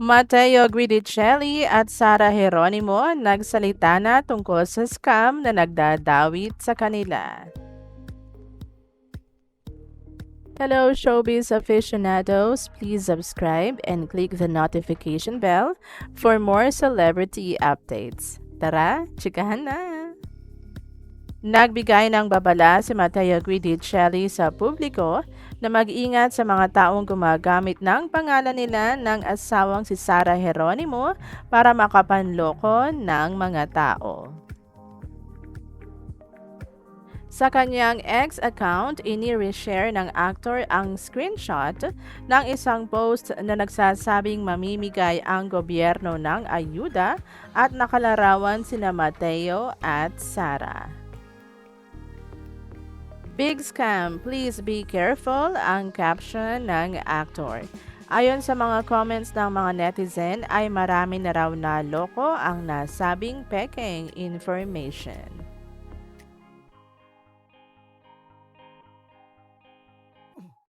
Matteo Guidicelli at Sara Geronimo nagsalita na tungkol sa scam na nagdadawit sa kanila. Hello, showbiz aficionados. Please subscribe and click the notification bell for more celebrity updates. Tara, chikahan na! Nagbigay ng babala si Matteo Guidicelli sa publiko na mag-ingat sa mga taong gumagamit ng pangalan nila ng asawang si Sara Geronimo para makapanloko ng mga tao. Sa kanyang X account, ini-reshare ng actor ang screenshot ng isang post na nagsasabing mamimigay ang gobyerno ng ayuda at nakalarawan sina Matteo at Sara. Big scam, please be careful ang caption ng actor. Ayon sa mga comments ng mga netizen ay marami na raw na loko ang nasabing pekeng information.